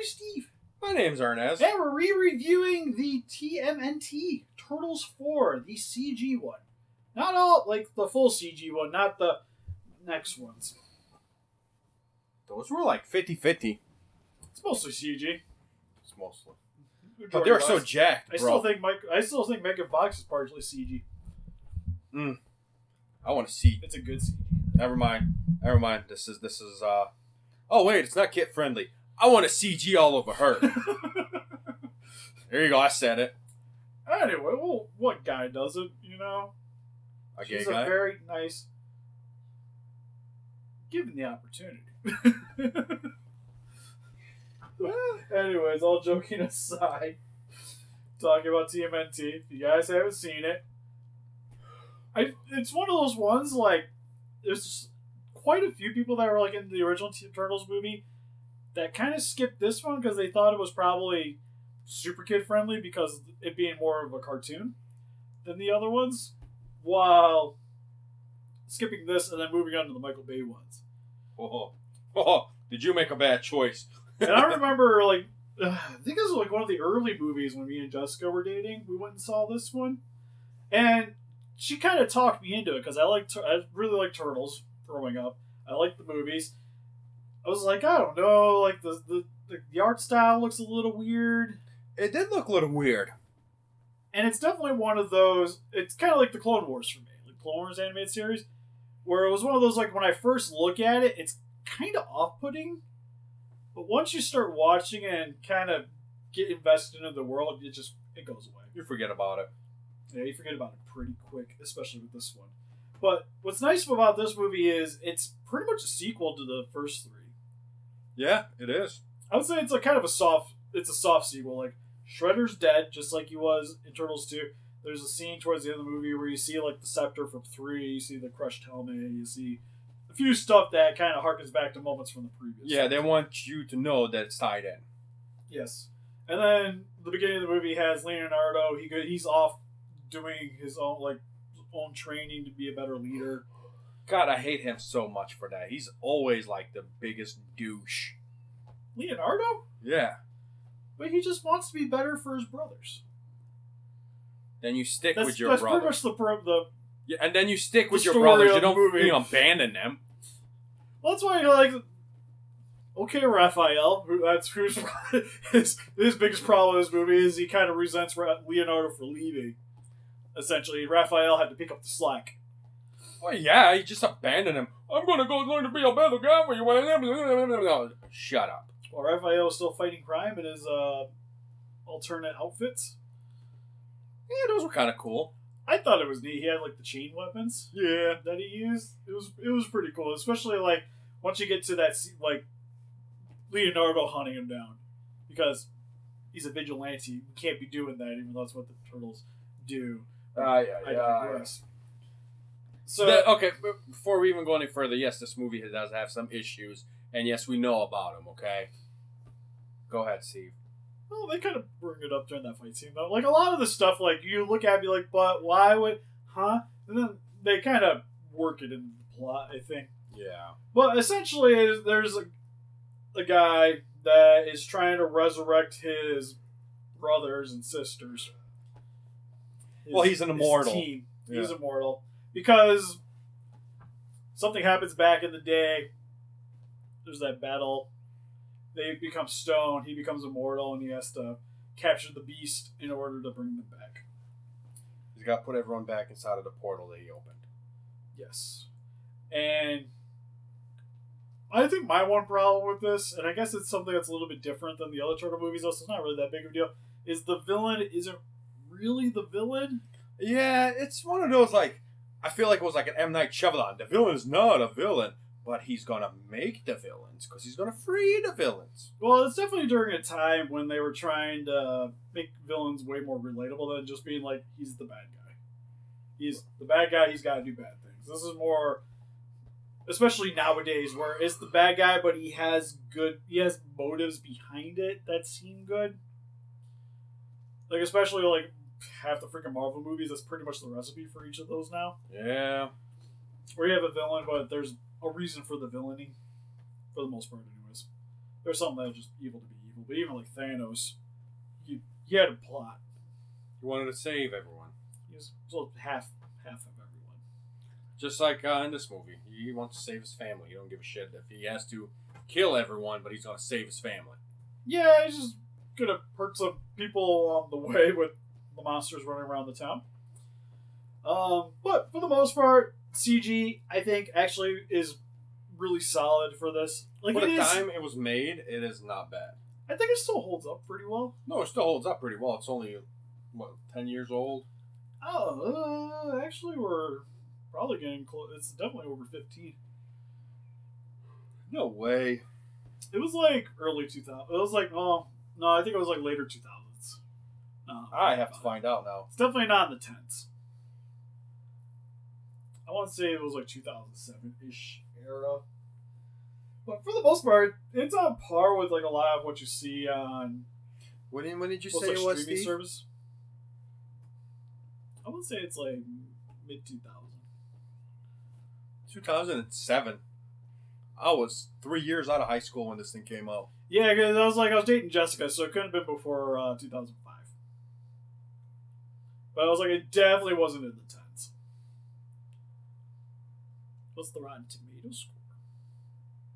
name's Steve. My name's Arnes. And we're re-reviewing the TMNT Turtles 4, the CG one. Not all, like the full CG one, not the next ones. Those were like 50-50. It's mostly CG. It's mostly. But they were so jacked, bro. I still think Megan Fox is partially CG. I want to see. It's a good CG. Never mind. This is oh wait, it's not kid friendly. I want a CG all over her. There you go, I said it. Anyway, well, what guy doesn't, you know? A gay She's guy? a very nice... Given the opportunity. Anyways, all joking aside, talking about TMNT, if you guys haven't seen it, it's one of those ones, like, there's quite a few people that were, like, in the original Turtles movie that kind of skipped this one because they thought it was probably super kid-friendly because it being more of a cartoon than the other ones, while skipping this and then moving on to the Michael Bay ones. Oh, did you make a bad choice? And I remember, like, I think this was like one of the early movies when me and Jessica were dating. We went and saw this one, and she kind of talked me into it because I really liked Turtles growing up. I liked the movies. I was like, I don't know, like the art style looks a little weird. It did look a little weird, and it's definitely one of those. It's kind of like the Clone Wars for me, like Clone Wars animated series, where it was one of those, like, when I first look at it, it's kind of off-putting. But once you start watching it and kind of get invested into the world, it goes away. you forget about it. Yeah, you forget about it pretty quick, especially with this one. But what's nice about this movie is it's pretty much a sequel to the first three. Yeah, it is. I would say it's a soft sequel. Like, Shredder's dead, just like he was in Turtles 2. There's a scene towards the end of the movie where you see, like, the scepter from 3, you see the crushed helmet, you see a few stuff that kind of harkens back to moments from the previous. Yeah, they want you to know that it's tied in. Yes. And then the beginning of the movie has Leonardo. He's off doing his own training to be a better leader. God, I hate him so much for that. He's always like the biggest douche. Leonardo? Yeah. But he just wants to be better for his brothers. Then you stick with your brothers. brothers. That's pretty much the yeah, and then you stick with your story brothers. of You don't the movie. Abandon them. Well, that's why you're like, okay, Raphael. Who's his biggest problem in this movie is he kind of resents Leonardo for leaving. Essentially, Raphael had to pick up the slack. Well, yeah, he just abandoned him. I'm gonna go learn to be a better guy for you. Shut up. Well, Raphael was still fighting crime in his alternate outfits. Yeah, those were kind of cool. I thought it was neat. He had, like, the chain weapons. Yeah. That he used. It was pretty cool, especially, like, once you get to that, like, Leonardo hunting him down, because he's a vigilante. You can't be doing that, even though that's what the Turtles do. I digress. So okay, before we even go any further, yes, this movie does have some issues, and yes, we know about them. Okay, go ahead, Steve. Well, they kind of bring it up during that fight scene, though. Like, a lot of the stuff, like, you look at it and be like, but why would, huh? And then they kind of work it into the plot, I think. Yeah. But essentially, there's a guy that is trying to resurrect his brothers and sisters. He's an immortal. His team. Yeah. He's immortal. Because something happens back in the day. There's that battle. They become stone. He becomes immortal, and he has to capture the beast in order to bring them back. He's got to put everyone back inside of the portal that he opened. Yes. And I think my one problem with this, and I guess it's something that's a little bit different than the other Turtle movies, though, so it's not really that big of a deal, is the villain isn't really the villain. Yeah, it's one of those, like, I feel like it was like an M. Night Shyamalan. The villain is not a villain, but he's going to make the villains because he's going to free the villains. Well, it's definitely during a time when they were trying to make villains way more relatable than just being like, he's the bad guy. He's the bad guy, he's got to do bad things. This is more, especially nowadays, where it's the bad guy, but he has motives behind it that seem good. Like, especially, like, half the freaking Marvel movies, that's pretty much the recipe for each of those now. Yeah. Where you have a villain, but there's a reason for the villainy. For the most part, anyways. There's something that's just evil to be evil. evil, but even like Thanos, he had a plot. He wanted to save everyone. He was half of everyone. Just like in this movie, he wants to save his family. He don't give a shit if he has to kill everyone, but he's gonna save his family. Yeah, he's just gonna hurt some people along the way with the monsters running around the town. But for the most part, CG I think actually is really solid for this. Like, for the time it was made, it is not bad. I think it still holds up pretty well. No, it still holds up pretty well. It's only 10 years old. Oh, actually, we're probably getting close. It's definitely over 15. No way. It was like early 2000. It was like, oh no, I think it was like later 2000s. I have to find out now. It's definitely not in the 10s. I want to say it was like 2007-ish era. But for the most part, it's on par with like a lot of what you see on. When did you say like it was, streaming Steve? service? I would say it's like mid 2000. 2007. I was 3 years out of high school when this thing came out. Yeah, because I was dating Jessica, so it couldn't have been before 2005. But I was like, it definitely wasn't in the 10s. What's the Rotten Tomatoes score?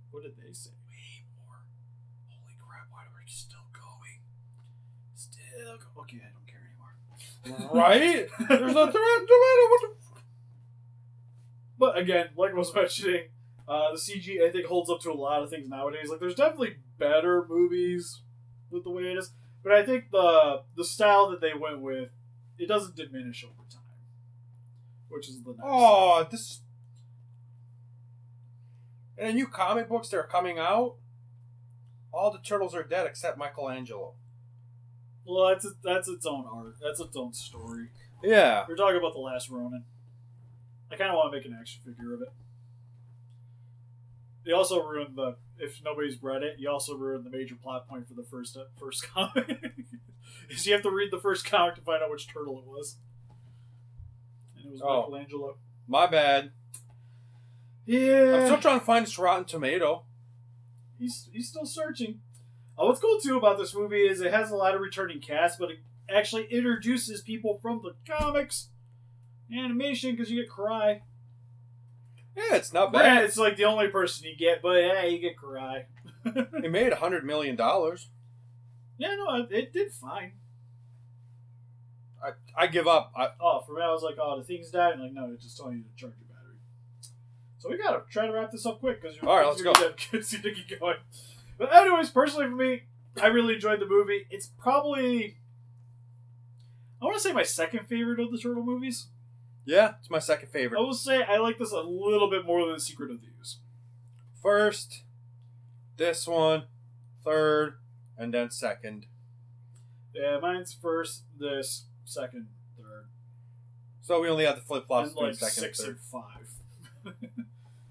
What did they say? Way more. Holy crap, why are we still going? Okay, I don't care anymore. Right? There's a tomato. What the? But again, like I was mentioning, the CG I think holds up to a lot of things nowadays. Like, there's definitely better movies with the way it is, but I think the style that they went with, it doesn't diminish over time, which is the nice Oh, this. And the new comic books that are coming out, all the turtles are dead except Michelangelo. Well, that's its own art. That's its own story. Yeah. We're talking about The Last Ronin. I kind of want to make an action figure of it. They also ruined if nobody's read it, you also ruined the major plot point for the first comic. Is you have to read the first comic to find out which turtle it was. And it was Michelangelo. My bad. Yeah. I'm still trying to find this Rotten Tomato. He's still searching. What's cool too about this movie is it has a lot of returning cast, but it actually introduces people from the comics, animation, because you get Karai. Yeah, it's not bad. Brand, it's like the only person you get, but yeah, you get Karai. It made $100 million. Yeah, no, it did fine. I give up. For me, I was like, the thing's died. And like, no, it's just telling you to charge your battery. So we gotta try to wrap this up quick because all right, let's go. See to keep going. But anyways, personally for me, I really enjoyed the movie. It's probably, I want to say, my second favorite of the Turtle movies. Yeah, it's my second favorite. I will say I like this a little bit more than Secret of the Ooze. First, this one, third, and then second. Yeah, mine's first, this, second, third. So we only have the flip-flops And between like second 6 and and third. 5.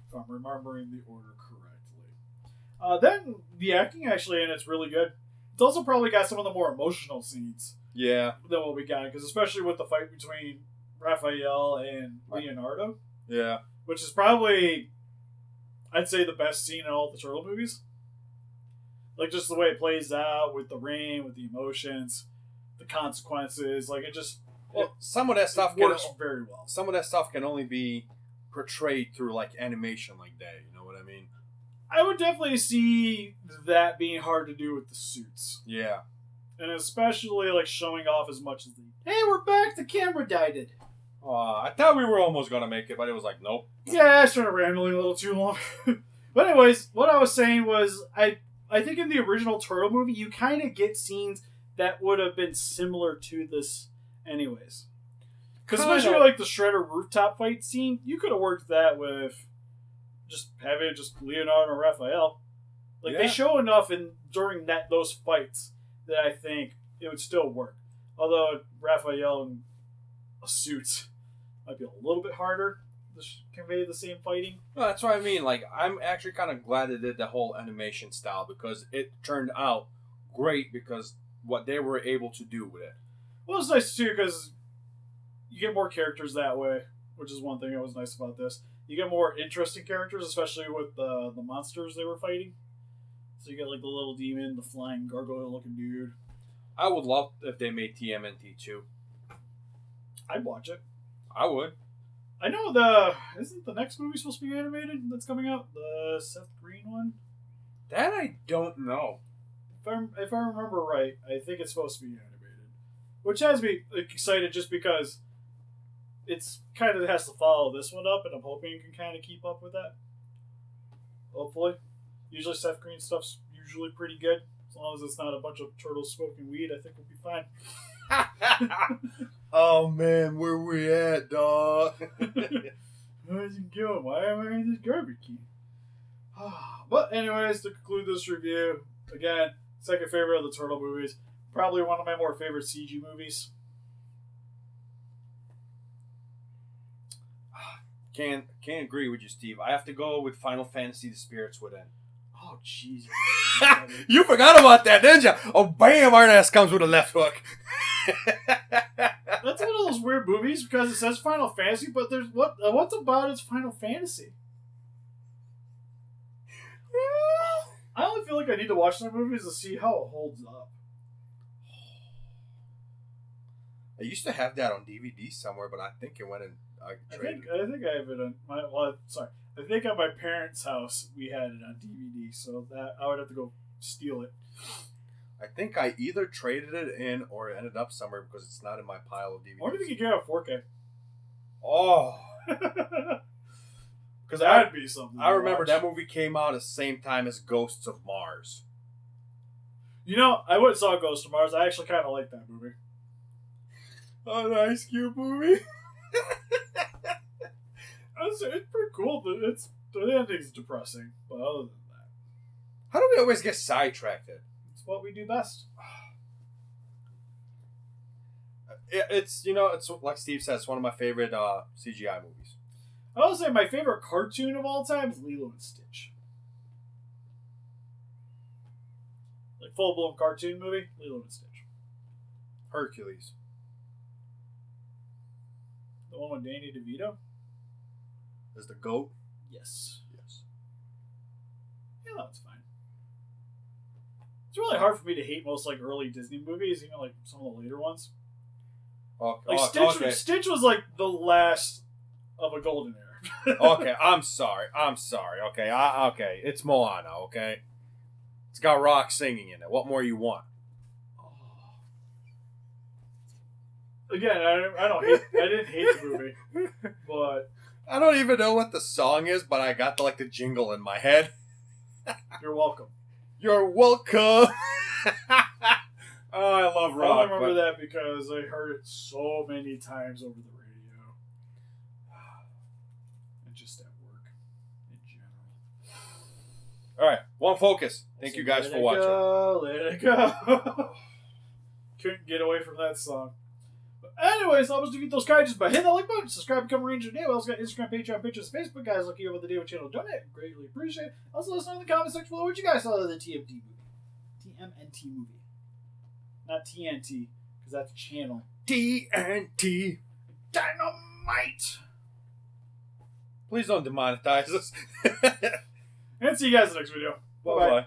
If I'm remembering the order correctly. Then the acting actually in it's really good. It's also probably got some of the more emotional scenes. Yeah. Than what we got, because especially with the fight between Raphael and Leonardo. Yeah. Which is probably, I'd say, the best scene in all the Turtle movies. Like, just the way it plays out with the rain, with the emotions, the consequences. Like, it just... Well, some of that stuff works very well. Some of that stuff can only be portrayed through, like, animation like that. You know what I mean? I would definitely see that being hard to do with the suits. Yeah. And especially, like, showing off as much as the... Hey, we're back! The camera died. I thought we were almost going to make it, but it was like, nope. Yeah, I started rambling a little too long. But anyways, what I was saying was, I think in the original Turtle movie, you kind of get scenes that would have been similar to this anyways. Because especially like the Shredder rooftop fight scene, you could have worked that with just having just Leonardo and Raphael. Like, they show enough during those fights that I think it would still work. Although Raphael in a suit might be a little bit harder to convey the same fighting. No, that's what I mean. Like, I'm actually kind of glad they did the whole animation style because it turned out great because what they were able to do with it. Well, it's nice too because you get more characters that way, which is one thing that was nice about this. You get more interesting characters, especially with the monsters they were fighting. So you get like the little demon, the flying gargoyle looking dude. I would love if they made TMNT too. I'd watch it. I would. I know isn't the next movie supposed to be animated that's coming out? The Seth Green one? That I don't know. If I remember right, I think it's supposed to be animated. Which has me excited just because it's kind of has to follow this one up, and I'm hoping it can kind of keep up with that. Hopefully. Usually Seth Green stuff's usually pretty good. As long as it's not a bunch of turtles smoking weed, I think we'll be fine. Oh man, where we at, dog? Where's it going? Why am I in this garbage can? But anyways, to conclude this review, again, second favorite of the turtle movies. Probably one of my more favorite CG movies. Can't agree with you, Steve. I have to go with Final Fantasy: The Spirits Within. Oh, Jesus. You forgot about that, didn't you? Oh, bam! Arnes comes with a left hook. That's one of those weird movies because it says Final Fantasy, but there's what's about it's Final Fantasy. I only feel like I need to watch some movies to see how it holds up. I used to have that on DVD somewhere, but I think it went in. I think I have it on my. Well, sorry. I think at my parents' house we had it on DVD, so that I would have to go steal it. I think I either traded it in or it ended up somewhere because it's not in my pile of DVDs. I wonder if you could get it 4K. Oh. Because that'd be something. I remember that movie came out at the same time as Ghosts of Mars. You know, I went and saw Ghost of Mars. I actually kind of like that movie. An Ice Cube movie? It's pretty cool, but the ending's depressing. But other than that, how do we always get sidetracked? It's what we do best. It's like Steve says, it's one of my favorite CGI movies. I would say my favorite cartoon of all time is Lilo and Stitch. Like full blown cartoon movie, Lilo and Stitch. Hercules. The one with Danny DeVito. Is the goat? Yes. Yeah, that's fine. It's really hard for me to hate most like early Disney movies, even like some of the later ones. Okay. Stitch was like the last of a golden era. Okay, I'm sorry. Okay, okay, it's Moana. Okay, it's got rock singing in it. What more you want? Again, I didn't hate the movie, but I don't even know what the song is, but I got the jingle in my head. You're welcome. You're welcome. Oh, I love rock. I remember that because I heard it so many times over the radio. And just at work in general. Alright, one focus. Thank you guys for watching. Let it go. Couldn't get away from that song. But anyways, I'll just defeat those kaijus by hitting that like button, subscribe, become a ranger today. We also got Instagram, Patreon, pictures, Facebook. Guys, look here with the David channel. Donate. Greatly appreciate it. Also, let us know in the comment section below what you guys thought of the TMNT movie. TMNT movie. Not TNT, because that's channel. TNT. Dynamite! Please don't demonetize us. And see you guys in the next video. Bye-bye. Bye-bye.